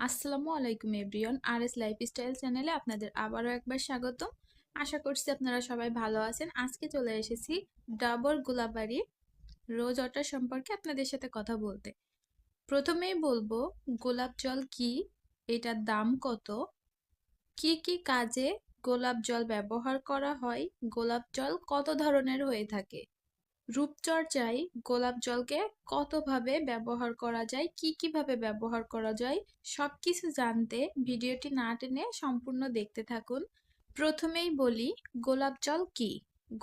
আসসালামু আলাইকুম everyone, RS lifestyle চ্যানেলে আপনাদের আবারও একবার স্বাগতম। আশা করছি আপনারা সবাই ভালো আছেন। আজকে চলে এসেছি ডাবর গোলাপবাড়ি রোজ ওয়াটার সম্পর্কে আপনাদের সাথে কথা বলতে। প্রথমেই বলবো গোলাপ জল কি, এটার দাম কত, কি কি কাজে গোলাপ জল ব্যবহার করা হয়, গোলাপ জল কত ধরনের হয়ে থাকে, রূপচর্চায় গোলাপ জলকে কতভাবে ব্যবহার করা যায়, কিভাবে ব্যবহার করা যায়, সবকিছু জানতে ভিডিওটি না টেনে সম্পূর্ণ দেখতে থাকুন। প্রথমেই বলি গোলাপ জল কি।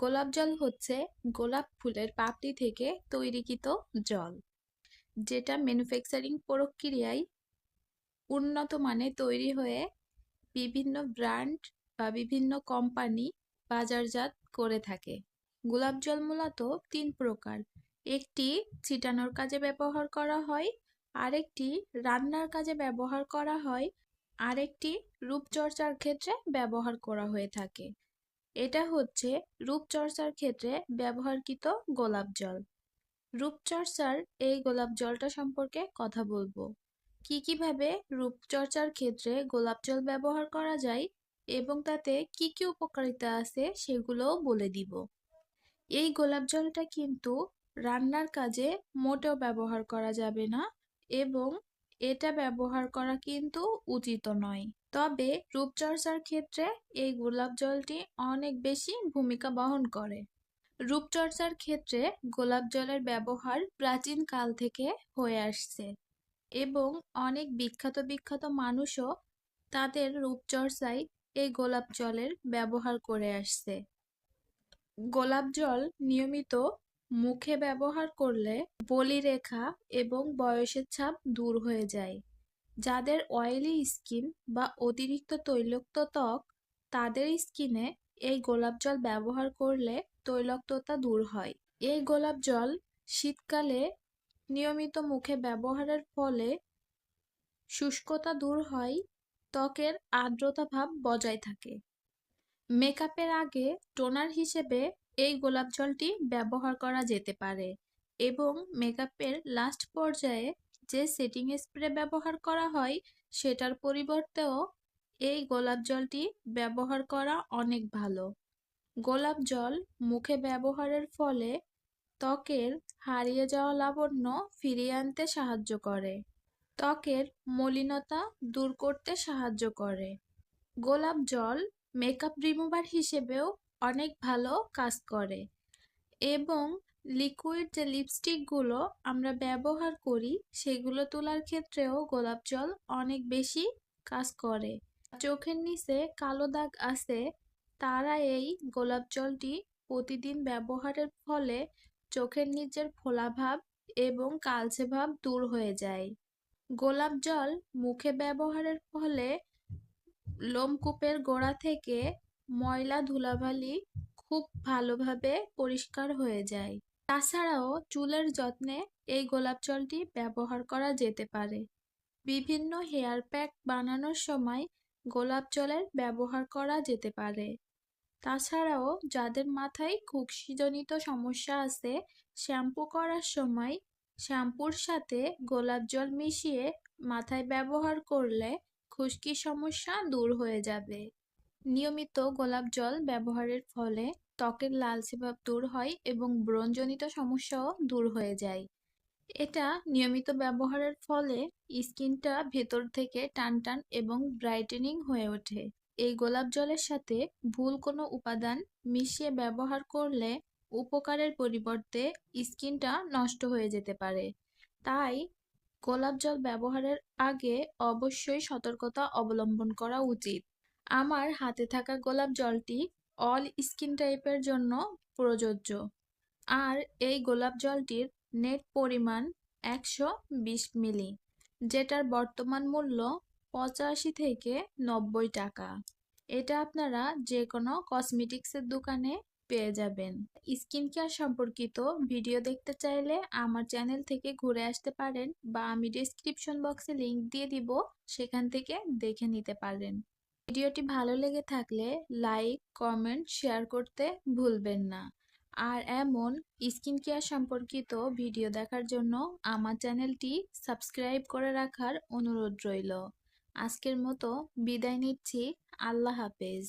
গোলাপ জল হচ্ছে গোলাপ ফুলের পাপড়ি থেকে তৈরিকৃত জল, যেটা ম্যানুফ্যাকচারিং প্রক্রিয়ায় উন্নত মানে তৈরি হয়ে বিভিন্ন ব্র্যান্ড বা বিভিন্ন কোম্পানি বাজারজাত করে থাকে। গোলাপ জল মূলত তিন প্রকার। একটি ছিটানোর কাজে ব্যবহার করা হয়, আরেকটি রান্নার কাজে ব্যবহার করা হয়, আরেকটি রূপচর্চার ক্ষেত্রে ব্যবহার করা হয়ে থাকে। এটা হচ্ছে রূপচর্চার ক্ষেত্রে ব্যবহারকৃত গোলাপ জল। রূপচর্চার এই গোলাপ জলটা সম্পর্কে কথা বলবো। কিভাবে রূপচর্চার ক্ষেত্রে গোলাপ জল ব্যবহার করা যায় এবং তাতে কি কি উপকারিতা আছে সেগুলোও বলে দিব। এই গোলাপ জলটা কিন্তু রান্নার কাজে মোটেও ব্যবহার করা যাবে না এবং এটা ব্যবহার করা কিন্তু উচিত নয়। তবে রূপচর্চার ক্ষেত্রে এই গোলাপ জলটি অনেক বেশি ভূমিকা বহন করে। রূপচর্চার ক্ষেত্রে গোলাপ জলের ব্যবহার প্রাচীন কাল থেকে হয়ে আসছে এবং অনেক বিখ্যাত বিখ্যাত মানুষও তাদের রূপচর্চায় এই গোলাপ জলের ব্যবহার করে আসছে। গোলাপ জল নিয়মিত মুখে ব্যবহার করলে বলিরেখা এবং বয়সের ছাপ দূর হয়ে যায়। যাদের অয়েলি স্কিন বা অতিরিক্ত তৈলাক্ত ত্বক, তাদের স্কিনে এই গোলাপ জল ব্যবহার করলে তৈলাক্ততা দূর হয়। এই গোলাপ জল শীতকালে নিয়মিত মুখে ব্যবহারের ফলে শুষ্কতা দূর হয়, ত্বকের আর্দ্রতা ভাব বজায় থাকে। মেকআপের আগে টোনার হিসেবে এই গোলাপ জলটি ব্যবহার করা যেতে পারে এবং মেকআপের লাস্ট পর্যায়ে যে সেটিং স্প্রে ব্যবহার করা হয় সেটার পরিবর্তেও এই গোলাপ জলটি ব্যবহার করা অনেক ভালো। গোলাপ জল মুখে ব্যবহারের ফলে ত্বকের হারিয়ে যাওয়া লাবণ্য ফিরিয়ে আনতে সাহায্য করে, ত্বকের মলিনতা দূর করতে সাহায্য করে। গোলাপ জল মেকআপ রিমুভার হিসেবেও অনেক ভালো কাজ করে এবং লিকুইড যে লিপস্টিকগুলো আমরা ব্যবহার করি সেগুলো তোলার ক্ষেত্রেও গোলাপ জল অনেক বেশি কাজ করে। চোখের নিচে কালো দাগ আছে, তারা এই গোলাপ জলটি প্রতিদিন ব্যবহারের ফলে চোখের নিচের ফোলাভাব এবং কালচে ভাব দূর হয়ে যায়। গোলাপ জল মুখে ব্যবহারের ফলে লোমকূপের গোড়া থেকে ময়লা ধুলাবালি খুব ভালোভাবে পরিষ্কার হয়ে যায়। তাছাড়াও চুলের যত্নে এই গোলাপ জলটি ব্যবহার করা যেতে পারে। বিভিন্ন হেয়ার প্যাক বানানোর সময় গোলাপ জলের ব্যবহার করা যেতে পারে। তাছাড়াও যাদের মাথায় খুশকিজনিত সমস্যা আছে, শ্যাম্পু করার সময় শ্যাম্পুর সাথে গোলাপ জল মিশিয়ে মাথায় ব্যবহার করলে খুশকির সমস্যা দূর হয়ে যাবে। নিয়মিত গোলাপ জল ব্যবহারের ফলে ত্বকের লালচে ভাব দূর হয় এবং ব্রণজনিত সমস্যাও দূর হয়ে যায়। এটা নিয়মিত ব্যবহারের ফলে স্কিনটা ভেতর থেকে টানটান এবং ব্রাইটেনিং হয়ে ওঠে। এই গোলাপ জলের সাথে ভুল কোনো উপাদান মিশিয়ে ব্যবহার করলে উপকারের পরিবর্তে স্কিনটা নষ্ট হয়ে যেতে পারে। তাই গোলাপ জল ব্যবহারের আগে অবশ্যই সতর্কতা অবলম্বন করা উচিত। আমার হাতে থাকা গোলাপ জলটি অল স্কিন টাইপের জন্য প্রযোজ্য, আর এই গোলাপ জলটির নেট পরিমাণ 120 মিলি, যেটার বর্তমান মূল্য 85 থেকে 90 টাকা। এটা আপনারা যে কোনো কসমেটিক্সের দোকানে পেয়ে যাবেন। স্কিন কেয়ার সম্পর্কিত ভিডিও দেখতে চাইলে আমার চ্যানেল থেকে ঘুরে আসতে পারেন বা আমি ডেসক্রিপশন বক্সে লিংক দিয়ে দিব, সেখান থেকে দেখে নিতে পারেন। ভিডিওটি ভালো লেগে থাকলে লাইক, কমেন্ট, শেয়ার করতে ভুলবেন না। আর এমন স্কিন কেয়ার সম্পর্কিত ভিডিও দেখার জন্য আমার চ্যানেলটি সাবস্ক্রাইব করে রাখার অনুরোধ রইল। আজকের মতো বিদায় নিচ্ছি। আল্লাহ হাফেজ।